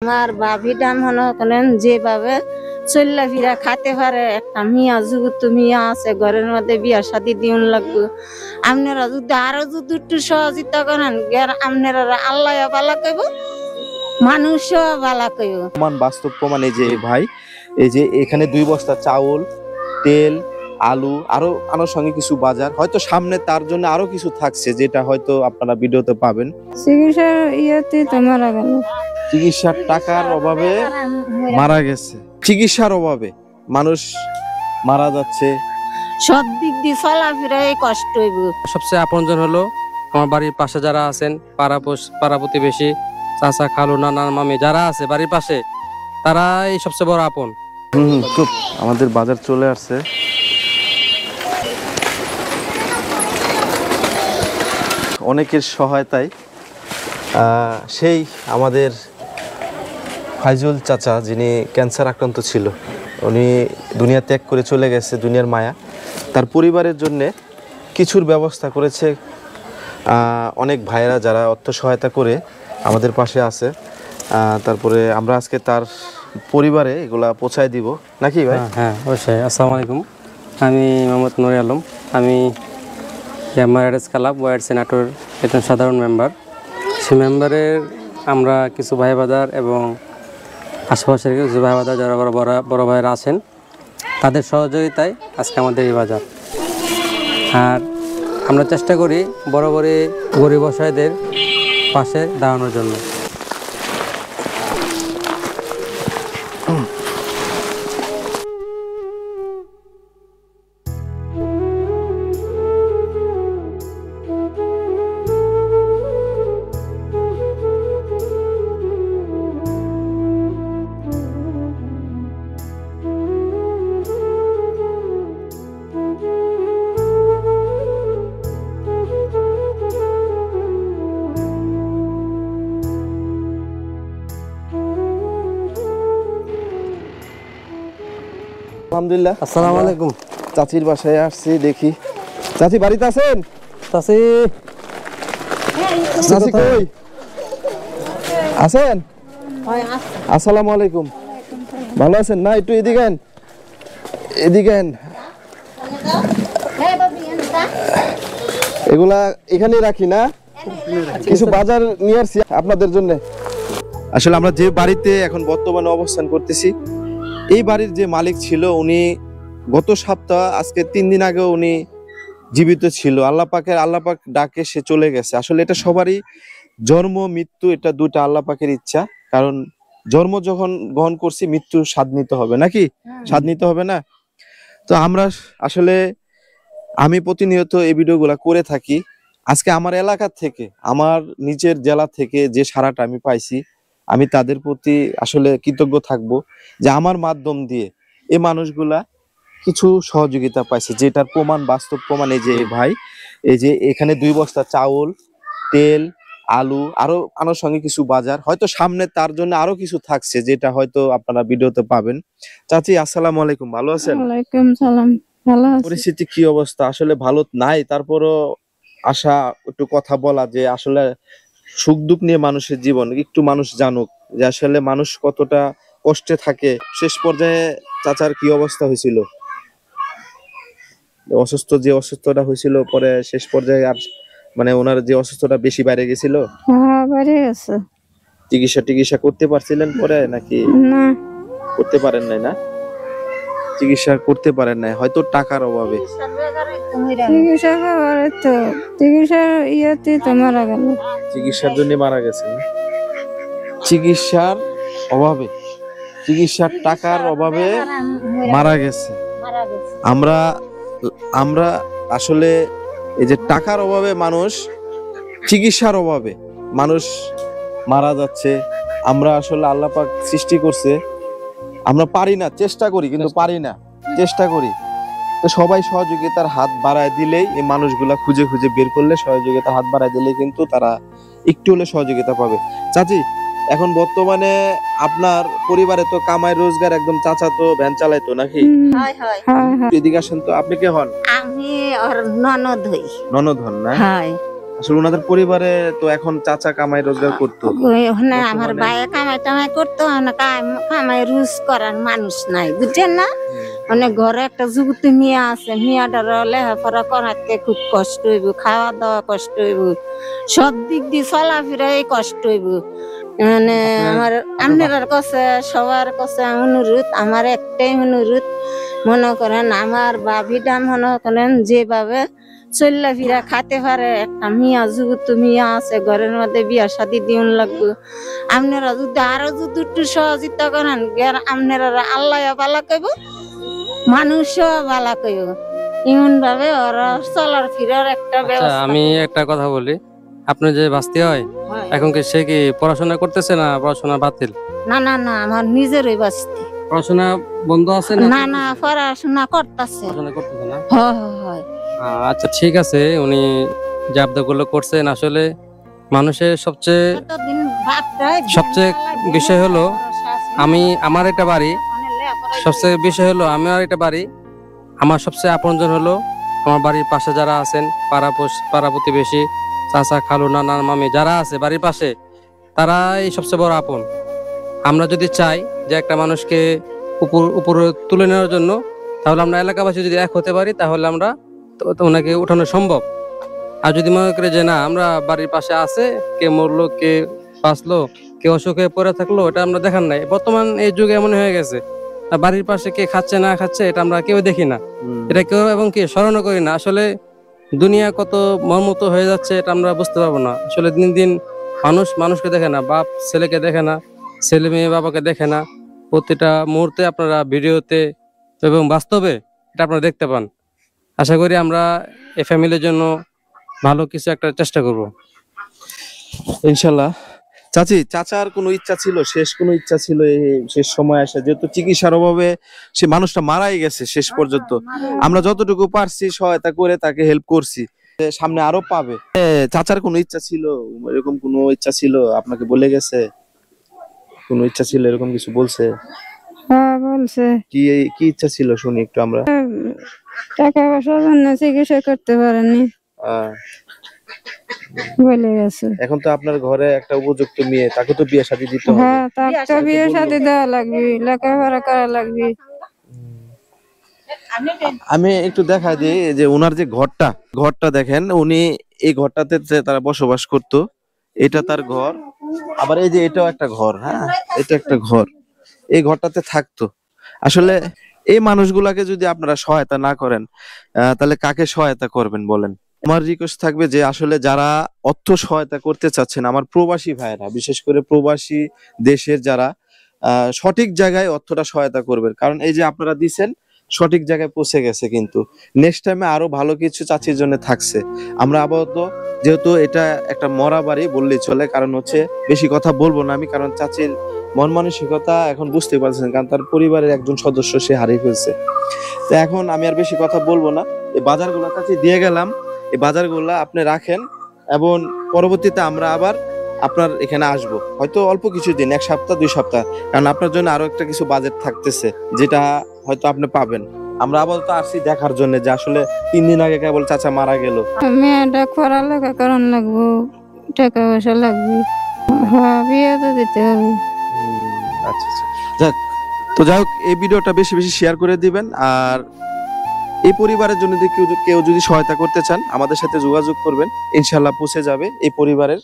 আমার ভাবিটা মনে করেন যেভাবে চল্লা ফিরা খাতে পারে, একটা মিয়া যুগুত মিয়া আছে ঘরের মধ্যে বিয়া শাদি দিন লাগবে। আপনারা যদি আরো যদি একটু সহযোগিতা করেন, আপনারা আল্লাহ ভালো কইব, মানুষও ভালো কইব। প্রমাণ, বাস্তব প্রমাণ এই যে ভাই, এই যে এখানে 2 বস্তা চাউল, তেল, আলু, আরো আনুষঙ্গিক কিছু বাজার, হয়তো সামনে তার জন্য আরো কিছু থাকছে যেটা হয়তো আপনারা ভিডিওতে পাবেন। চিকিৎসার ইয়েতে তো মারা গেল, চিকিৎসার টাকার অভাবে মারা গেছে, চিকিৎসার অভাবে মানুষ মারা যাচ্ছে, সব দিক দিয়ে চলাফেরায় কষ্ট হইব। সবচেয়ে আপনজন হলো আমার বাড়ির পাশে যারা আছেন, পাড়া প্রতিবেশী, চাচা, খালু, নানা, মামি যারা আছে বাড়ির পাশে, তারাই সবচেয়ে বড় আপন। খুব আমাদের বাজার চলে আসছে। অনেকের সহায়তায় সেই আমাদের ফাইজুল চাচা, যিনি ক্যান্সার আক্রান্ত ছিল, উনি দুনিয়া ত্যাগ করে চলে গেছে, দুনিয়ার মায়া। তার পরিবারের জন্যে কিছুর ব্যবস্থা করেছে অনেক ভাইয়েরা যারা অর্থ সহায়তা করে আমাদের পাশে আছে। তারপরে আমরা আজকে তার পরিবারে এগুলা পৌঁছায় দিব, নাকি ভাই? হ্যাঁ, অবশ্যই। আসসালামু আলাইকুম, আমি মোহাম্মদ নুর আলম। আমি এমআরএস ক্লাব ওয়াইড সেনাটোর একজন সাধারণ মেম্বার। সেই মেম্বারের আমরা কিছু ভাই বাজার এবং আশেপাশের কিছু ভাই বাজার যারা বড় ভাইয়েরা আছেন, তাদের সহযোগিতায় আজকে আমাদের এই বাজার। আর আমরা চেষ্টা করি বড় গরিব অসহায়দের পাশে দাঁড়ানোর জন্য। আলহামদুলিল্লাহ। আসসালামু আলাইকুম। চাচির বাসায় আসছি, দেখি চাচি বাড়িতে আছেন? চাচি, চাচি কই আছেন? আসসালামু আলাইকুম, ভালো আছেন না? একটু এদিকে আন, এদিকে আন। এগুলা এখানে রাখি না, কিছু বাজার নিয়ে আসছি আপনাদের জন্য। আসলে আমরা যে বাড়িতে এখন বর্তমানে অবস্থান করতেছি, এই বাড়ির যে মালিক ছিল, উনি গত সপ্তাহ আজকে 3 দিন আগে উনি জীবিত ছিল। আল্লাহ পাক ডাকে সে চলে গেছে। আসলে এটা সবারই জন্ম মৃত্যু, এটা দুটা আল্লাহ পাকের ইচ্ছা। কারণ জন্ম যখন গ্রহণ করছি, মৃত্যু স্বাদ নিতে হবে, নাকি? স্বাদ নিতে হবে না? তো আমরা আসলে আমি প্রতিনিয়ত এই ভিডিওগুলা করে থাকি। আজকে আমার এলাকা থেকে, আমার নিজের জেলা থেকে যে সাড়াটা আমি পাইছি, আমি তাদের প্রতি আসলে কৃতজ্ঞ থাকব যে আমার মাধ্যম দিয়ে এই মানুষগুলা কিছু সহযোগিতা পাইছে, যেটার প্রমাণ, বাস্তব প্রমাণ এই যে ভাই, এই যে এখানে 2 বস্তা চাউল, তেল, আলু, আরো আনুষঙ্গিক কিছু বাজার, হয়তো সামনে তার জন্য আরো কিছু থাকছে যেটা হয়তো আপনারা ভিডিওতে পাবেন। চাচি, আসসালামু আলাইকুম, ভালো আছেন? ওয়ালাইকুম সালাম, ভালো আছি। পরিস্থিতি কি অবস্থা? আসলে ভালো নাই, তারপরও আশা একটু কথা বলা, যে আসলে সুখ দুঃখ নিয়ে মানুষের জীবন, একটু মানুষ জানুক যে আসলে মানুষ কতটা কষ্টে থাকে। শেষ পর্যায়ে চাচার কি অবস্থা হয়েছিল? অসুস্থটা হয়েছিল, পরে শেষ পর্যায়ে আর মানে ওনার যে অসুস্থটা বেশি বাইরে গেছিল, হ্যাঁ বাইরে আছে। চিকিৎসা করতে পারছিলেন পরে, নাকি না করতে পারেন নাই? না, চিকিৎসা করতে পারেন নাই, হয়তো টাকার অভাবে। চিকিৎসার ইয়েতে তো মারা গেল, চিকিৎসার জন্য মারা গেছেন, চিকিৎসার অভাবে, চিকিৎসার টাকার অভাবে মারা গেছে। আমরা আসলে এই যে টাকার অভাবে মানুষ, চিকিৎসার অভাবে মানুষ মারা যাচ্ছে। আমরা আসলে আল্লাহ পাক সৃষ্টি করছে, আমরা পারি না, চেষ্টা করি কিন্তু পারি না, চেষ্টা করি। তো সবাই সহযোগিতার হাত বাড়ায় দিলেই, এই মানুষগুলা খুঁজে খুঁজে বের করলে, সহযোগিতার হাত বাড়ায় দিলেই কিন্তু তারা একটু হলে সহযোগিতা পাবে। চাচি, এখন বর্তমানে আপনার পরিবারে তো কামাই রোজগার, একদম চাচা তো ভ্যান চালাইতো নাকি? এদিকে আসেন তো, আপনি কে হন? আমি ওর ননদ হই। ননদ হন না? আসলে ওনাদের পরিবারে তো এখন চাচা কামাই রোজগার করতো, ওখানে আমার ভাইয়ে কামাই টামাই করতো, কামাই রুজ করার মানুষ নাই, বুঝছেন না? মানে ঘরে একটা যুবতী মিয়া আছে, মিয়াটার লেখাপড়া করাতে খুব কষ্ট হইব, খাওয়া দাওয়া কষ্ট হইব, সব দিক দিয়ে চলাফেরাই কষ্ট হইব। মানে আমার আপনার কাছে সবার কাছে অনুরোধ, আমার একটাই অনুরোধ, মনে করেন আমার বাবিটা মনে করেন যেভাবে চল্লা ফিরা খাতে পারে একটা মিয়া যুবতী মিয়া আছে, ঘরের মধ্যে বিয়া শাদি দিউন লাগবে। আপনারা যদি আরো যদি একটু সহযোগিতা করেন, আপনারা আল্লাহ বালা কইব, মানুষও বালা কইব, এমন ভাবে ওরা চলার ফিরার একটা আচ্ছা, ব্যবস্থা। আমি একটা কথা বলি, আপনার যে বাস্তি হয় এখন কি সে কি পড়াশোনা করতেছে না পড়াশোনা বাতিল? না না না, আমার নিজেরই বাস্তি। পড়াশোনা বন্ধ আছে না? না না, পড়াশোনা করতেছে। পড়াশোনা করতেছে না? হয়। আচ্ছা ঠিক আছে, উনি যে আবদাগুলো করছেন, আসলে মানুষের সবচেয়ে বিষয় হলো আমার একটা বাড়ি, সবচেয়ে বিষয় হলো আমার একটা বাড়ি, আমার সবচেয়ে আপনজন হলো আমার বাড়ির পাশে যারা আছেন, পাড়া প্রতিবেশী, চাচা খালু নানা মামি যারা আছে বাড়ির পাশে, তারাই সবচেয়ে বড় আপন। আমরা যদি চাই যে একটা মানুষকে উপরে তুলে নেওয়ার জন্য, তাহলে আমরা এলাকাবাসী যদি এক হতে পারি, তাহলে আমরা ওনাকে উঠানো সম্ভব। আর যদি মনে করি যে না, আমরা বাড়ির পাশে আছে, কে মরলো কে বাঁচলো কে অসুখে পড়ে থাকলো, এটা আমরা দেখার নাই। বর্তমান এই যুগে এমন হয়ে গেছে, বাড়ির পাশে কে খাচ্ছে না খাচ্ছে এটা আমরা কেউ দেখি না, এটা কেউ এবং কি স্মরণও করি না। আসলে দুনিয়া কত মর্মত হয়ে যাচ্ছে এটা আমরা বুঝতে পারবো না। আসলে দিন দিন মানুষকে দেখে না, বাপ ছেলেকে দেখে না, ছেলে মেয়ে বাবাকে দেখে না। প্রতিটা মুহূর্তে আপনারা ভিডিওতে এবং বাস্তবে এটা আপনারা দেখতে পান। আশা করি আমরা এই ফ্যামিলির জন্য ভালো কিছু একটা চেষ্টা করব ইনশাল্লাহ। চাচার কোনো ইচ্ছা ছিল, কোনো ইচ্ছা ছিল এই শেষ সময় আসে, যেহেতু চিকিৎসার অভাবে সে মানুষটা মারাই গেছে শেষ পর্যন্ত, আমরা যতটুকু পারছি সহায়তা করে তাকে হেল্প করছি, সামনে আরো পাবে। চাচার কোনো ইচ্ছা ছিল, এরকম কোনো ইচ্ছা ছিল আপনাকে বলে গেছে? কোনো ইচ্ছা ছিল এরকম কিছু বলছে? হ্যাঁ বলছে। কি ইচ্ছা ছিল শুনি একটু আমরা। টাকা পয়সার জন্য চিকিৎসা করতে পারেনি বলে গেছে। এখন তো আপনার ঘরে একটা উপযুক্ত মেয়ে, তাকে তো বিয়ে শাদী দিতে হবে। হ্যাঁ, তাকে বিয়ে শাদী দেওয়া লাগবে, লেখাপড়া করা লাগবে। আমি একটু দেখা দিই যে ওনার যে ঘরটা দেখেন, উনি এই ঘরটাতে তারা বসবাস করতো, এটা তার ঘর। আবার এই যে এটাও একটা ঘর, হ্যাঁ এটা একটা ঘর, এই ঘরটাতে থাকতো। আসলে এই মানুষগুলাকে যদি আপনারা সহায়তা না করেন, তাহলে কাকে সহায়তা করবেন বলেন? আমার রিকোয়েস্ট থাকবে যে আসলে যারা অর্থ সহায়তা করতে চাচ্ছেন, আমার প্রবাসী ভাইয়েরা, বিশেষ করে প্রবাসী দেশের যারা, সঠিক জায়গায় অর্থটা সহায়তা করবেন। কারণ এই যে আপনারা দিচ্ছেন সঠিক জায়গায় পৌঁছে গেছে, কিন্তু নেক্সট টাইমে আরো ভালো কিছু চাচির জন্য থাকছে। আমরা আপাতত, যেহেতু এটা একটা মরা বাড়ি বললেই চলে, কারণ হচ্ছে বেশি কথা বলবো না আমি, কারণ চাচির মন মানসিকতা এখন বুঝতে পারছেন, কারণ তার পরিবারের একজন সদস্য সে হারিয়ে ফেলছে। তো এখন আমি আর বেশি কথা বলবো না, এই বাজারগুলো চাচি দিয়ে গেলাম, এই বাজারগুলো আপনি রাখেন, এবং পরবর্তীতে আমরা আবার আপনার এখানে আসবো, হয়তো অল্প কিছুদিন, 1 সপ্তাহ 2 সপ্তাহ, কারণ আপনার জন্য আরো একটা কিছু বাজেট থাকতেছে, যেটা হয়তো আপনি পাবেন। আমরা আপাতত আসছি দেখার জন্য যে আসলে 3 দিন আগে কেবল চাচা মারা গেল। মেয়েটা পড়ালেখা করার লাগবো, টাকা পয়সা লাগবে, হ্যাঁ বিয়ে তো দিতে হবে। আচ্ছা আচ্ছা, যাক, তো যাই হোক, এই ভিডিওটা বেশি বেশি শেয়ার করে দিবেন। আর এই পরিবারের জন্য কেউ যদি সহায়তা করতে চান, আমাদের সাথে যোগাযোগ করবেন, ইনশাল্লাহ পৌঁছে যাবে এই পরিবারের